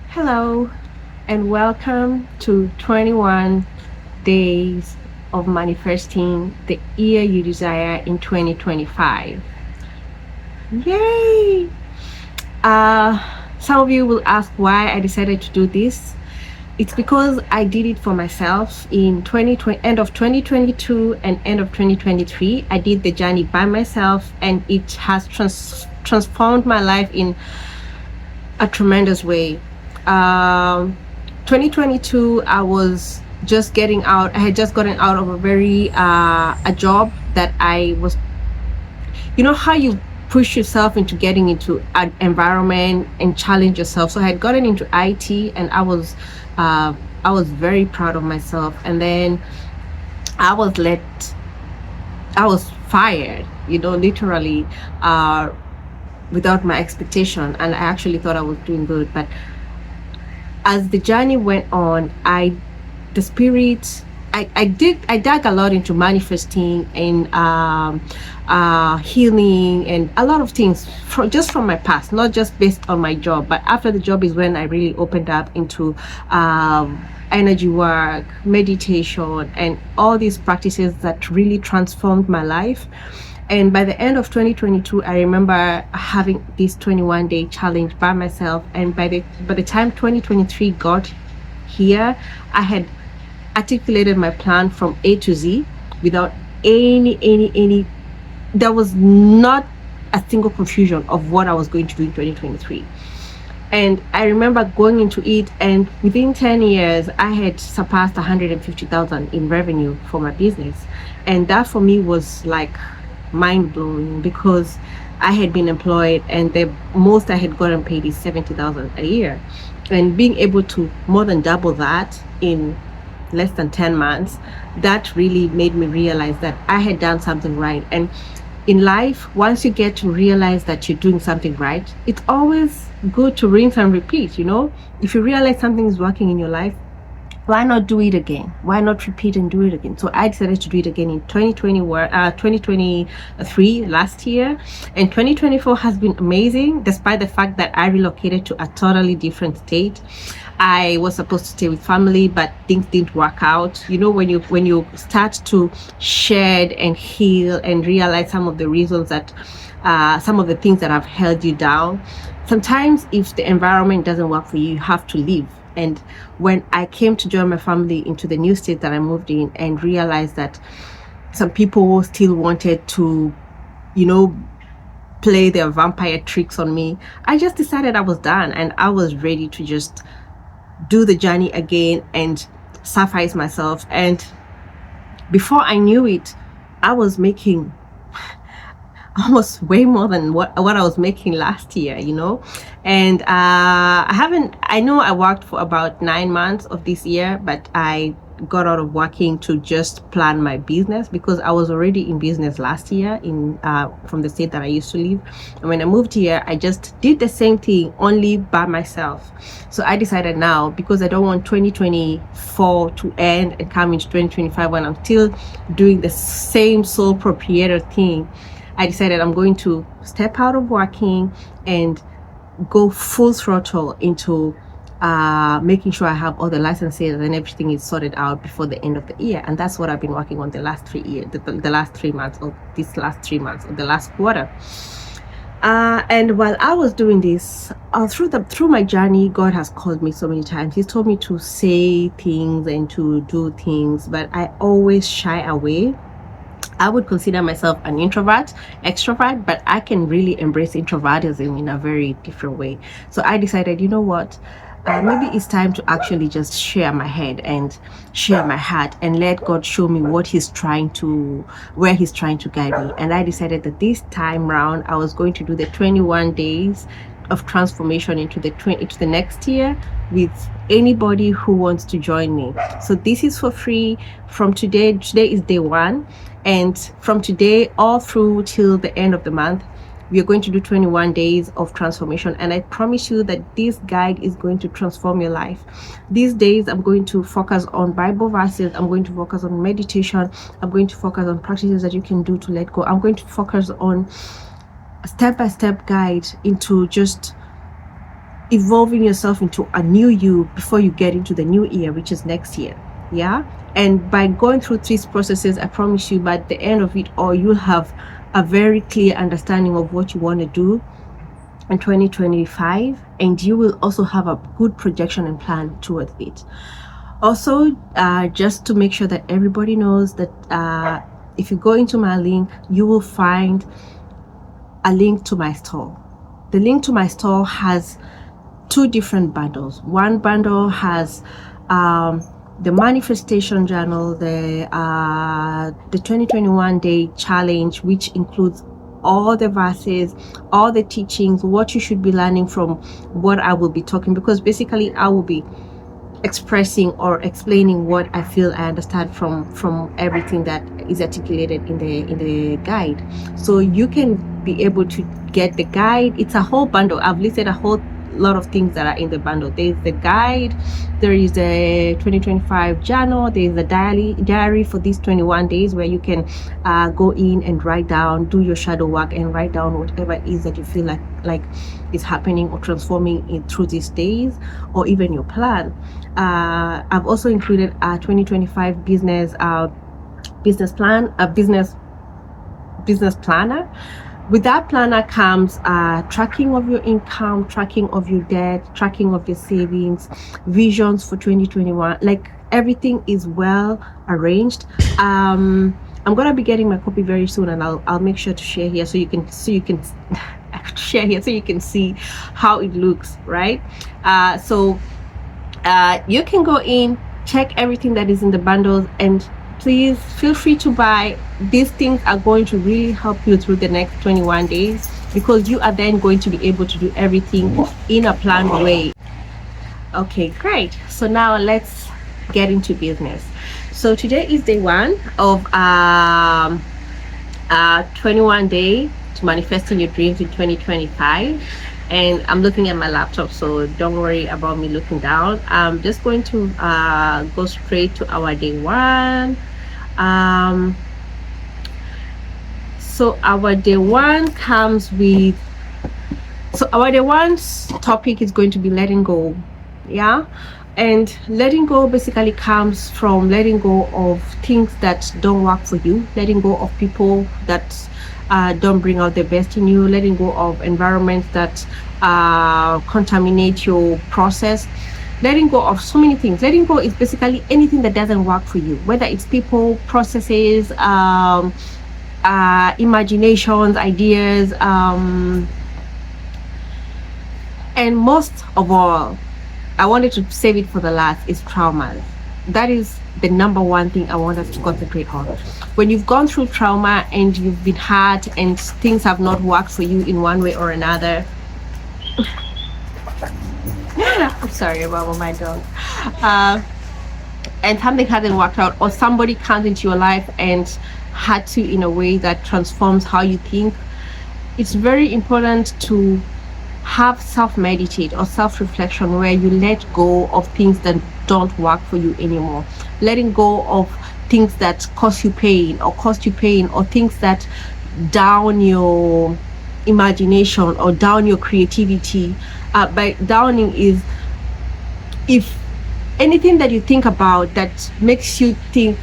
Hello and welcome to 21 days of manifesting the year you desire in 2025. Yay! Some of you will ask why I decided to do this. It's because I did it for myself in end of 2022 and end of 2023. I did the journey by myself, and it has transformed my life in a tremendous way. 2022, I was just getting out. I had just gotten out of a job that I was, you know how you push yourself into getting into an environment and challenge yourself. So I had gotten into IT, and I was very proud of myself. And then I was fired, literally, without my expectation. And I actually thought I was doing good, but as the journey went on, I dug a lot into manifesting and healing and a lot of things from my past, not just based on my job. But after the job is when I really opened up into energy work, meditation, and all these practices that really transformed my life. And by the end of 2022, I remember having this 21-day challenge by myself. And by the time 2023 got here, I had articulated my plan from A to Z without any. There was not a single confusion of what I was going to do in 2023. And I remember going into it, and within 10 years, I had surpassed 150,000 in revenue for my business. And that for me was like mind-blowing, because I had been employed, and the most I had gotten paid is 70,000 a year. And being able to more than double that in less than 10 months, that really made me realize that I had done something right. And in life, once you get to realize that you're doing something right, it's always good to rinse and repeat. If you realize something is working in your life, why not do it again? Why not repeat and do it again? So I decided to do it again in 2023, last year. And 2024 has been amazing, despite the fact that I relocated to a totally different state. I was supposed to stay with family, but things didn't work out. When you start to shed and heal and realize some of the reasons that some of the things that have held you down, sometimes if the environment doesn't work for you, you have to leave. And when I came to join my family into the new state that I moved in, and realized that some people still wanted to, play their vampire tricks on me, I just decided I was done, and I was ready to just do the journey again and sacrifice myself. And before I knew it, I was making almost way more than what I was making last year, and I know I worked for about 9 months of this year, but I got out of working to just plan my business, because I was already in business last year from the state that I used to live. And when I moved here, I just did the same thing, only by myself. So I decided now, because I don't want 2024 to end and come into 2025 when I'm still doing the same sole proprietor thing, I decided I'm going to step out of working and go full throttle into making sure I have all the licenses and everything is sorted out before the end of the year. And that's what I've been working on the last 3 years, the last 3 months of this last 3 months of the last quarter. And while I was doing this, through my journey, God has called me so many times. He's told me to say things and to do things, but I always shy away. I would consider myself an extrovert, but I can really embrace introvertism in a very different way. So I decided, you know what? Maybe it's time to actually just share my head and share my heart and let God show me where He's trying to guide me. And I decided that this time round, I was going to do the 21 days of transformation into the next year with anybody who wants to join me. So this is for free. From today is day 1, and from today all through till the end of the month, We are going to do 21 days of transformation, and I promise you that this guide is going to transform your life. These days I'm going to focus on Bible verses, I'm going to focus on meditation, I'm going to focus on practices that you can do to let go. I'm going to focus on a step-by-step guide into just evolving yourself into a new you before you get into the new year, which is next year. Yeah. And by going through these processes, I promise you, by the end of it all, you'll have a very clear understanding of what you want to do in 2025, and you will also have a good projection and plan towards it. Also, just to make sure that everybody knows that if you go into my link, you will find a link to my store. The link to my store has two different bundles. One bundle has the manifestation journal, the 2021 day challenge, which includes all the verses, all the teachings, what you should be learning from what I will be talking, because basically I will be expressing or explaining what I feel I understand from everything that is articulated in the guide. So you can be able to get the guide. It's a whole bundle. I've listed a whole lot of things that are in the bundle. There's the guide, there is the 2025 journal, there's the diary for these 21 days where you can go in and write down, do your shadow work and write down whatever it is that you feel like is happening or transforming in through these days, or even your plan. I've also included a 2025 business plan, a business planner. With that planner comes tracking of your income, tracking of your debt, tracking of your savings, visions for 2021. Like, everything is well arranged. I'm gonna be getting my copy very soon, and I'll make sure to share here so you can share here so you can see how it looks, right? So you can go in, check everything that is in the bundles, and please feel free to buy. These things are going to really help you through the next 21 days, because you are then going to be able to do everything in a planned way. Okay, great. So now let's get into business. So today is day 1 of 21 day to manifesting your dreams in 2025. And I'm looking at my laptop, so don't worry about me looking down. I'm just going to go straight to our day 1. So our day 1 comes with, so our day 1's topic is going to be letting go. Yeah. And letting go basically comes from letting go of things that don't work for you, letting go of people that don't bring out the best in you, letting go of environments that contaminate your process, letting go of so many things. Letting go is basically anything that doesn't work for you, whether it's people, processes, imaginations, ideas, and most of all, I wanted to save it for the last, is traumas. That is the number one thing I want us to concentrate on. When you've gone through trauma and you've been hurt and things have not worked for you in one way or another. I'm sorry about my dog. And something hasn't worked out, or somebody comes into your life and hurts you in a way that transforms how you think. It's very important to have self-meditate or self-reflection where you let go of things that don't work for you anymore. Letting go of things that cause you pain, or things that down your imagination or down your creativity. By downing is if anything that you think about that makes you think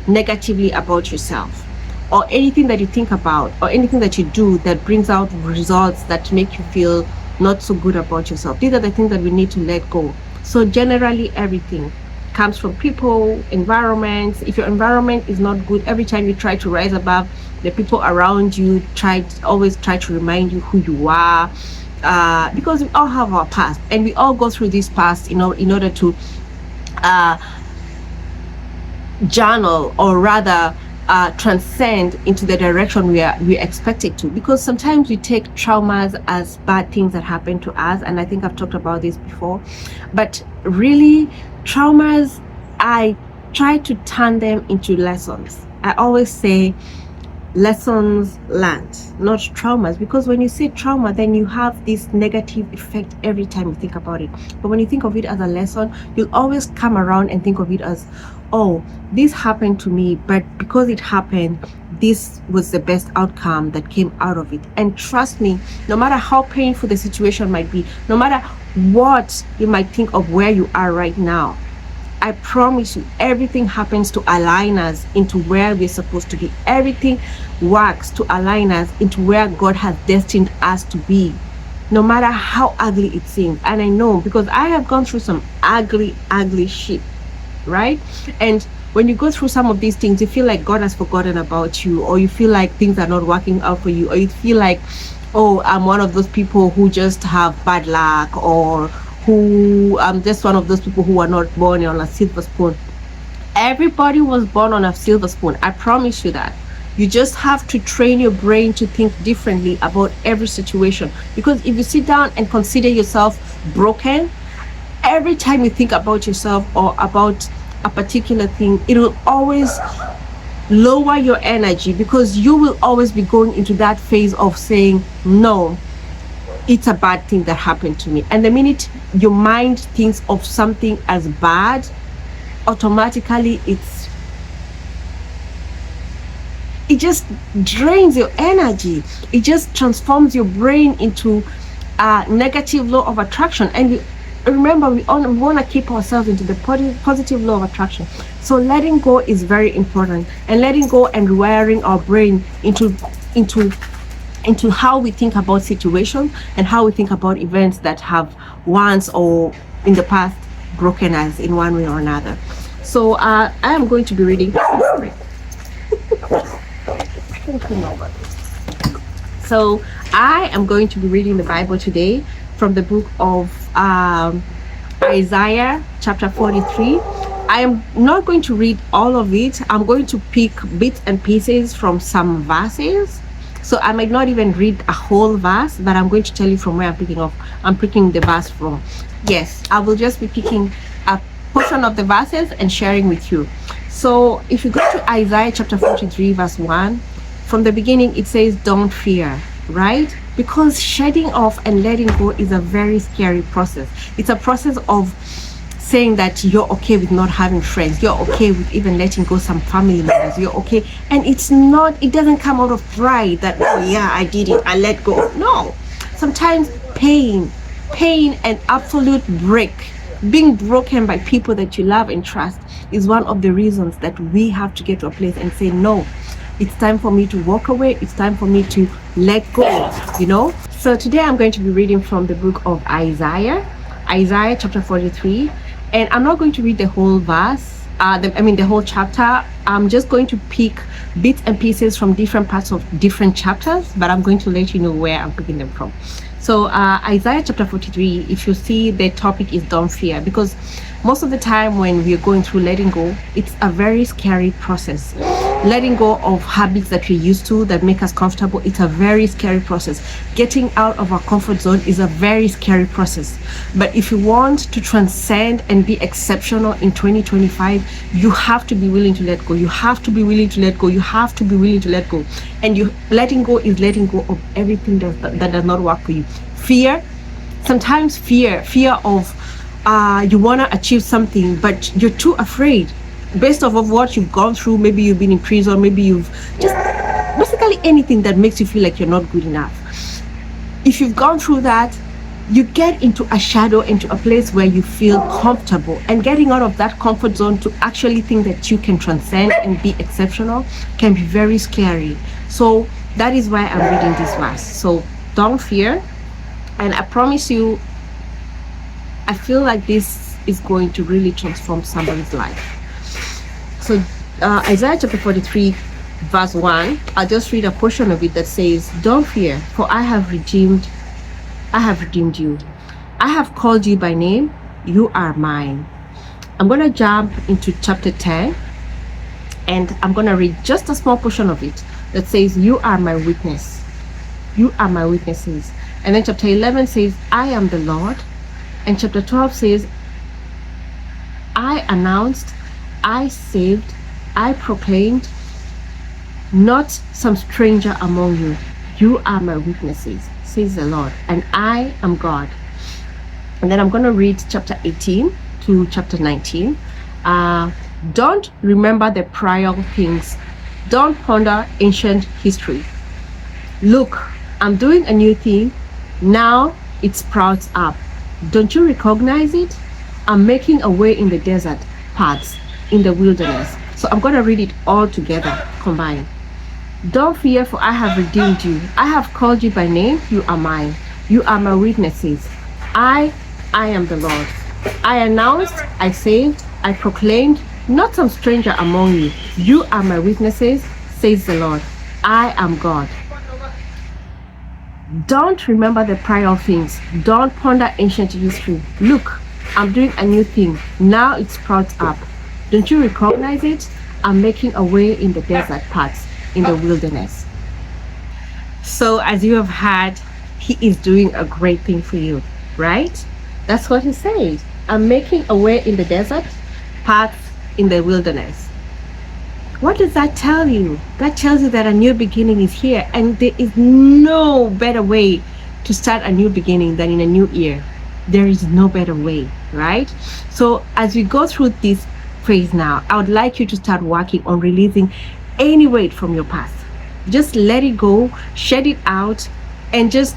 negatively about yourself, or anything that you think about or anything that you do that brings out results that make you feel not so good about yourself. These are the things that we need to let go. So generally everything comes from people, environments. If your environment is not good, every time you try to rise above, the people around you always try to remind you who you are, because we all have our past, and we all go through this past in order to journal, or rather transcend into the direction we expect it to. Because sometimes we take traumas as bad things that happen to us, and I think I've talked about this before, but really traumas, I try to turn them into lessons. I always say lessons learned, not traumas. Because when you say trauma, then you have this negative effect every time you think about it. But when you think of it as a lesson, you'll always come around and think of it as, oh, this happened to me, but because it happened, this was the best outcome that came out of it. And trust me, no matter how painful the situation might be, no matter what you might think of where you are right now, I promise you, everything happens to align us into where we're supposed to be. Everything works to align us into where God has destined us to be, no matter how ugly it seems. And I know, because I have gone through some ugly shit, right? And when you go through some of these things, you feel like God has forgotten about you, or you feel like things are not working out for you, or you feel like, oh, I'm one of those people who just have bad luck, or who I'm just one of those people who are not born on a silver spoon. Everybody was born on a silver spoon. I promise you that. You just have to train your brain to think differently about every situation. Because if you sit down and consider yourself broken, every time you think about yourself or about a particular thing, it will always lower your energy, because you will always be going into that phase of saying, no, it's a bad thing that happened to me. And the minute your mind thinks of something as bad, automatically it just drains your energy. It just transforms your brain into a negative law of attraction. And you remember, we want to keep ourselves into the positive law of attraction. So letting go is very important, and letting go and rewiring our brain into how we think about situations and how we think about events that have once or in the past broken us in one way or another. So I am going to be reading. So I am going to be reading the Bible today from the book of Isaiah chapter 43. I am not going to read all of it. I'm going to pick bits and pieces from some verses. So I might not even read a whole verse, but I'm going to tell you from where I'm picking the verse from. Yes, I will just be picking a portion of the verses and sharing with you. So if you go to Isaiah chapter 43 verse 1, from the beginning it says, don't fear, right? Because shedding off and letting go is a very scary process. It's a process of saying that you're okay with not having friends, you're okay with even letting go some family members, you're okay. And it doesn't come out of pride that, oh yeah, I did it, I let go. No, sometimes pain and absolute being broken by people that you love and trust is one of the reasons that we have to get to a place and say, no, it's time for me to walk away, it's time for me to let go, So today I'm going to be reading from the book of Isaiah chapter 43. And I'm not going to read the whole verse, the whole chapter. I'm just going to pick bits and pieces from different parts of different chapters, but I'm going to let you know where I'm picking them from. So Isaiah chapter 43, if you see, the topic is don't fear, because most of the time when we're going through letting go, it's a very scary process. Letting go of habits that we're used to that make us comfortable, it's a very scary process. Getting out of our comfort zone is a very scary process. But if you want to transcend and be exceptional in 2025, you have to be willing to let go. You have to be willing to let go. You have to be willing to let go. And letting go is letting go of everything that does not work for you. Sometimes fear of you want to achieve something, but you're too afraid based off of what you've gone through. Maybe you've been in prison, maybe you've just basically anything that makes you feel like you're not good enough. If you've gone through that, you get into a shadow, into a place where you feel comfortable, and getting out of that comfort zone to actually think that you can transcend and be exceptional can be very scary. So that is why I'm reading this verse. So don't fear, and I promise you, I feel like this is going to really transform somebody's life. So Isaiah chapter 43 verse 1, I'll just read a portion of it that says, don't fear, for I have redeemed you. I have called you by name, you are mine. I'm going to jump into chapter 10, and I'm going to read just a small portion of it that says, you are my witness. You are my witnesses. And then chapter 11 says, I am the Lord. And chapter 12 says, I announced, I saved, I proclaimed, not some stranger among you. You are my witnesses, says the Lord, and I am God. And then I'm going to read chapter 18 to chapter 19. Don't remember the prior things. Don't ponder ancient history. Look, I'm doing a new thing. Now it sprouts up. Don't you recognize it? I'm making a way in the desert paths in the wilderness. So I'm going to read it all together, combined. Don't fear, for I have redeemed you. I have called you by name. You are mine. You are my witnesses. I am the Lord. I announced, I saved, I proclaimed, not some stranger among you. You are my witnesses, says the Lord. I am God. Don't remember the prior things. Don't ponder ancient history. Look, I'm doing a new thing. Now it sprouts up. Don't you recognize it? I'm making a way in the desert paths, in the wilderness. So as you have heard, he is doing a great thing for you, right? That's what he says. I'm making a way in the desert paths in the wilderness. What does that tell you? That tells you that a new beginning is here, and there is no better way to start a new beginning than in a new year. There is no better way, right? So as we go through this phase now, I would like you to start working on releasing any weight from your past. Just let it go, shed it out, and just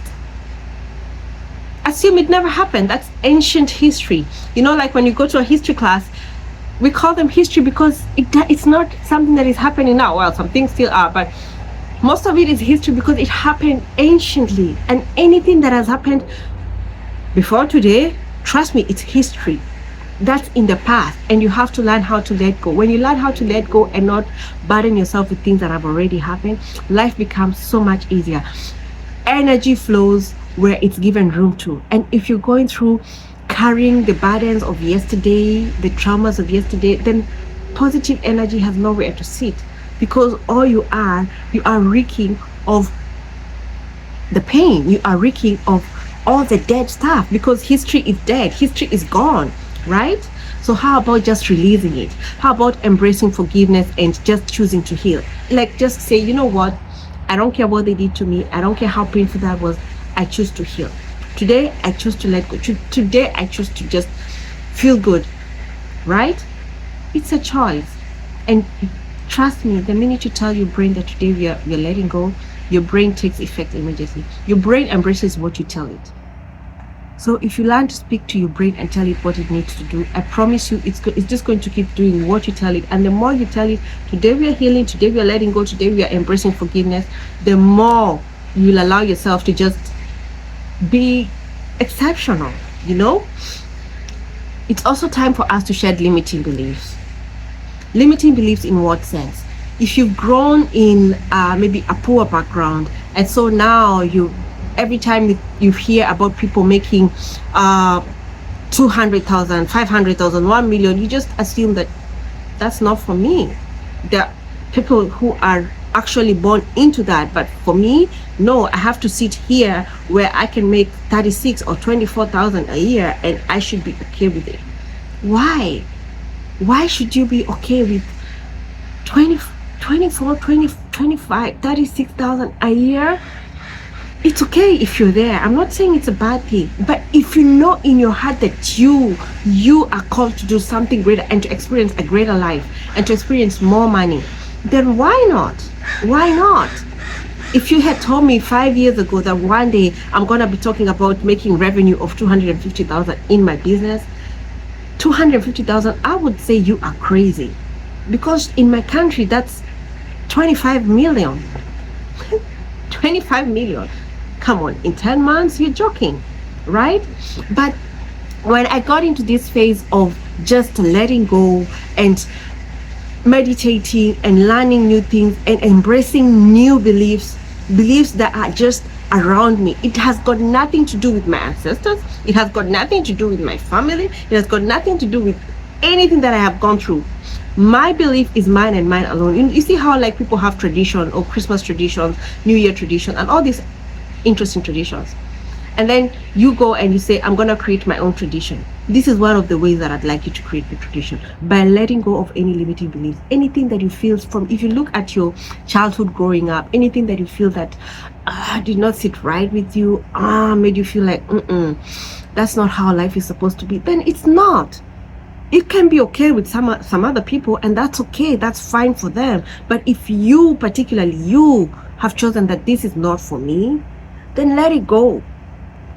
assume it never happened. That's ancient history. You know, like when you go to a history class, we call them history because it's not something that is happening now. Well, some things still are, but most of it is history because it happened anciently. And anything that has happened before today, trust me, it's history. That's in the past, and you have to learn how to let go. When you learn how to let go and not burden yourself with things that have already happened, life becomes so much easier. Energy flows where it's given room to. And if you're going through carrying the burdens of yesterday, the traumas of yesterday, then positive energy has nowhere to sit, because all you are reeking of the pain. You are reeking of all the dead stuff, because history is dead. History is gone, right? So how about just releasing it? How about embracing forgiveness and just choosing to heal? Like, just say, you know what? I don't care what they did to me. I don't care how painful that was. I choose to heal. Today, I choose to let go. Today, I choose to just feel good, right? It's a choice. And trust me, the minute you tell your brain that today you're letting go, your brain takes effect immediately. Your brain embraces what you tell it. So if you learn to speak to your brain and tell it what it needs to do, I promise you it's just going to keep doing what you tell it. And the more you tell it, today we are healing, today we are letting go, today we are embracing forgiveness, the more you'll allow yourself to just be exceptional, you know? It's also time for us to shed limiting beliefs. Limiting beliefs in what sense? If you've grown in maybe a poor background, and so now every time you hear about people making 200,000, 500,000, 1 million, you just assume that that's not for me. There are people who are actually born into that, but for me, no, I have to sit here where I can make 36 or 24,000 a year, and I should be okay with it. Why should you be okay with 24, 20, 25, 36,000 a year? It's okay if you're there. I'm not saying it's a bad thing, but if you know in your heart that you are called to do something greater and to experience a greater life and to experience more money, then why not? Why not? If you had told me 5 years ago that one day I'm gonna be talking about making revenue of 250,000 in my business, 250,000, I would say you are crazy, because in my country that's 25 million. 25 million. Come on, in 10 months, you're joking, right? But when I got into this phase of just letting go and meditating and learning new things and embracing new beliefs that are just around me, it has got nothing to do with my ancestors, it has got nothing to do with my family, it has got nothing to do with anything that I have gone through. My belief is mine and mine alone. You see how like people have tradition, or Christmas traditions, New Year tradition, and all these interesting traditions. And then you go and you say, I'm going to create my own tradition. This is one of the ways that I'd like you to create the tradition, by letting go of any limiting beliefs. Anything that you feel from, if you look at your childhood growing up, anything that you feel that did not sit right with you, made you feel like, that's not how life is supposed to be, then it's not. It can be okay with some other people, and that's okay, that's fine for them. But if you, particularly you, have chosen that this is not for me, then let it go.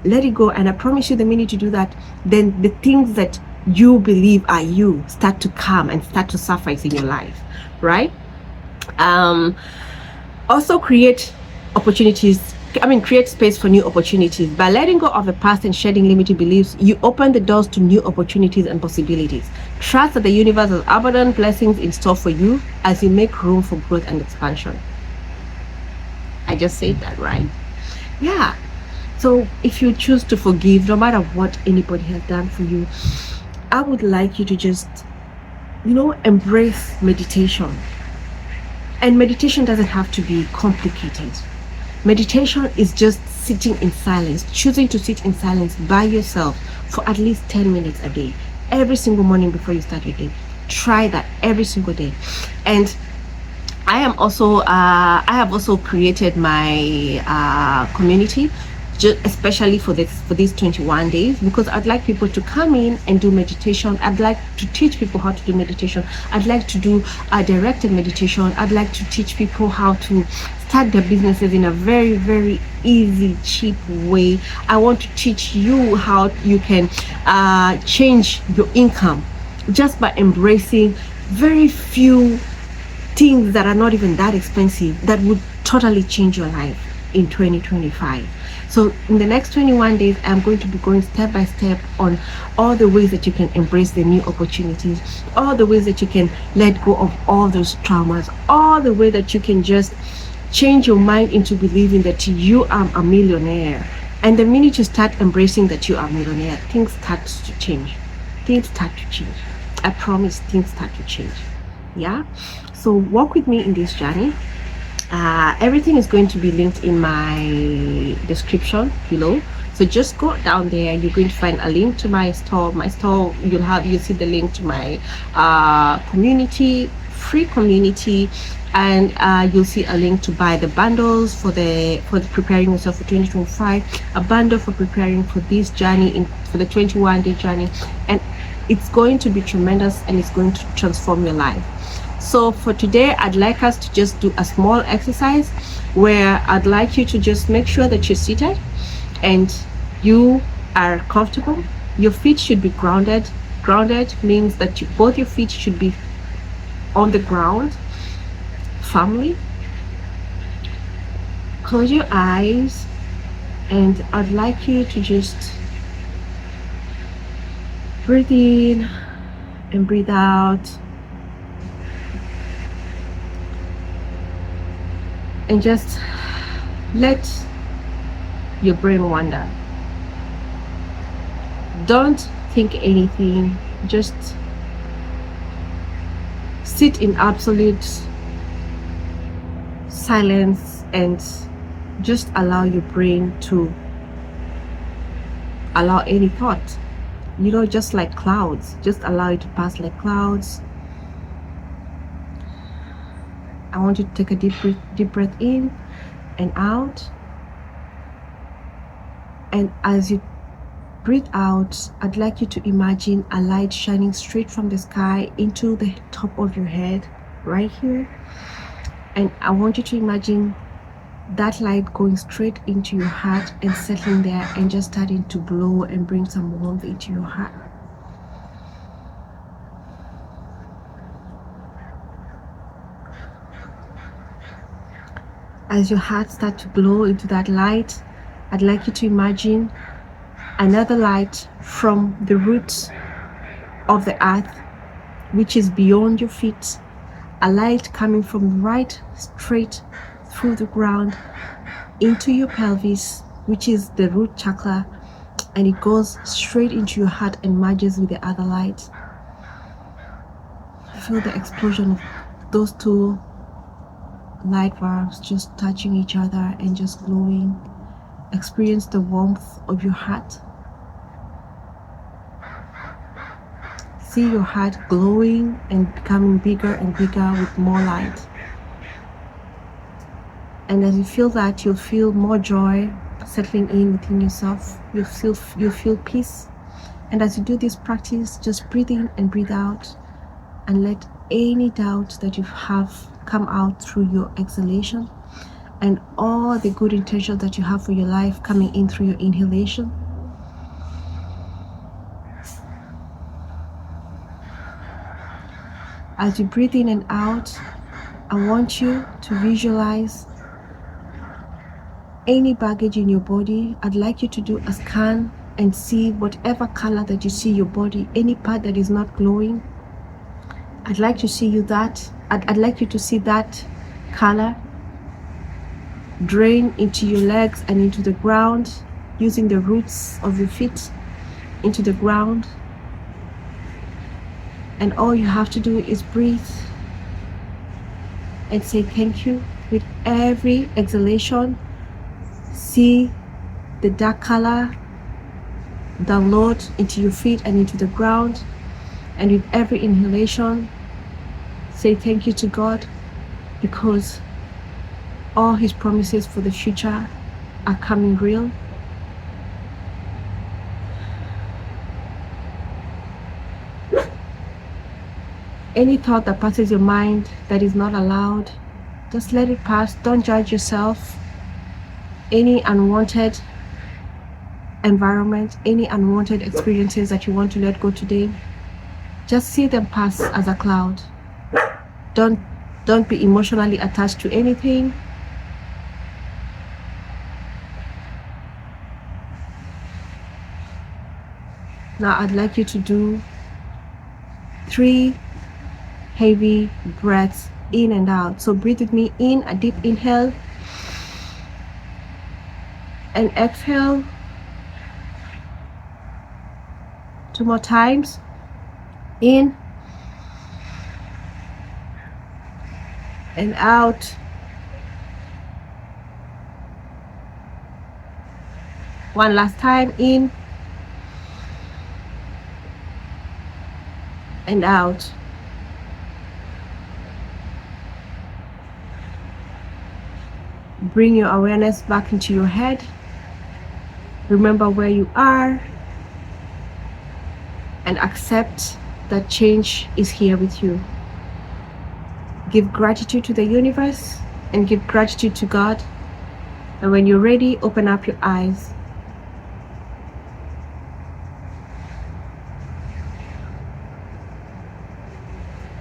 Let it go. And I promise you, the minute you do that, then the things that you believe are you start to come and start to surface in your life, right? Also create space for new opportunities. By letting go of the past and shedding limiting beliefs, you open the doors to new opportunities and possibilities. Trust that the universe has abundant blessings in store for you as you make room for growth and expansion. I just said that, right? Yeah. So if you choose to forgive, no matter what anybody has done for you, I would like you to just, embrace meditation. And meditation doesn't have to be complicated. Meditation is just sitting in silence, choosing to sit in silence by yourself for at least 10 minutes a day, every single morning before you start your day. Try that every single day. And I have also created my community, especially for these 21 days, because I'd like people to come in and do meditation. I'd like to teach people how to do meditation. I'd like to do a directed meditation. I'd like to teach people how to start their businesses in a very, very easy, cheap way. I want to teach you how you can change your income just by embracing very few things that are not even that expensive, that would totally change your life in 2025. So in the next 21 days, I'm going to be going step by step on all the ways that you can embrace the new opportunities, all the ways that you can let go of all those traumas, all the way that you can just change your mind into believing that you are a millionaire. And the minute you start embracing that you are a millionaire, things start to change. Things start to change. I promise, things start to change. Yeah? So walk with me in this journey. Everything is going to be linked in my description below. So just go down there and you're going to find a link to my store. You'll see the link to my free community, and you'll see a link to buy the bundles for the preparing yourself for 2025, a bundle for preparing for this journey, for the 21-day journey, and it's going to be tremendous and it's going to transform your life. So for today, I'd like us to just do a small exercise where I'd like you to just make sure that you're seated and you are comfortable. Your feet should be grounded. Grounded means that both your feet should be on the ground firmly. Close your eyes, and I'd like you to just breathe in and breathe out. And just let your brain wander. Don't think anything. Just sit in absolute silence and just allow your brain to allow any thought, just like clouds. Just allow it to pass like clouds. I want you to take a deep breath in and out. And as you breathe out, I'd like you to imagine a light shining straight from the sky into the top of your head, right here. And I want you to imagine that light going straight into your heart and settling there and just starting to glow and bring some warmth into your heart. As your heart starts to glow into that light, I'd like you to imagine another light from the roots of the earth, which is beyond your feet. A light coming from right straight through the ground into your pelvis, which is the root chakra, and it goes straight into your heart and merges with the other light. Feel the explosion of those two light bulbs just touching each other and just glowing Experience the warmth of your heart. See your heart glowing and becoming bigger and bigger with more light. And as you feel that, you'll feel more joy settling in within yourself. You'll feel peace. And as you do this practice, just breathe in and breathe out, and let any doubt that you have come out through your exhalation, and all the good intentions that you have for your life coming in through your inhalation. As you breathe in and out, I want you to visualize any baggage in your body. I'd like you to do a scan and see whatever color that you see your body, any part that is not glowing. I'd like to see I'd like you to see that color drain into your legs and into the ground, using the roots of your feet into the ground. And all you have to do is breathe and say thank you. With every exhalation, see the dark color download into your feet and into the ground. And with every inhalation, say thank you to God, because all His promises for the future are coming real. Any thought that passes your mind that is not allowed, just let it pass. Don't judge yourself. Any unwanted environment, any unwanted experiences that you want to let go today, just see them pass as a cloud. Don't be emotionally attached to anything. Now I'd like you to do 3 heavy breaths in and out. So breathe with me in, a deep inhale, and exhale 2 more times. In and out. One last time. In and out. Bring your awareness back into your head. Remember where you are, and accept that change is here with you. Give gratitude to the universe and give gratitude to God. And when you're ready, open up your eyes.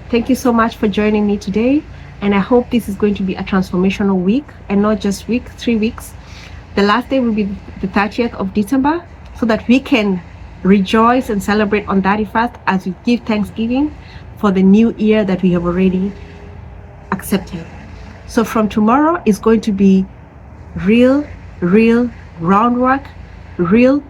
Thank you so much for joining me today. And I hope this is going to be a transformational week, and not just week, 3 weeks. The last day will be the 30th of December, so that we can rejoice and celebrate on 31st as we give thanksgiving for the new year that we have already accepted. So from tomorrow is going to be real groundwork, real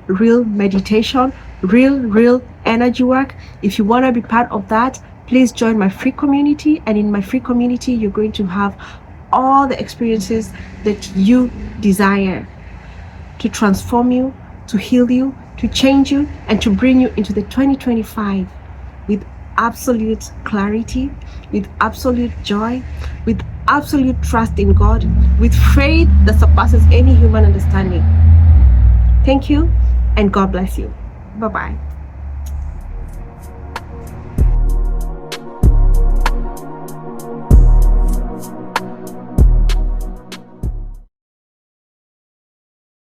meditation, real energy work. If you want to be part of that, please join my free community. And in my free community, you're going to have all the experiences that you desire to transform you, to heal you, to change you, and to bring you into the 2025 with absolute clarity, with absolute joy, with absolute trust in God, with faith that surpasses any human understanding. Thank you, and God bless you. Bye-bye.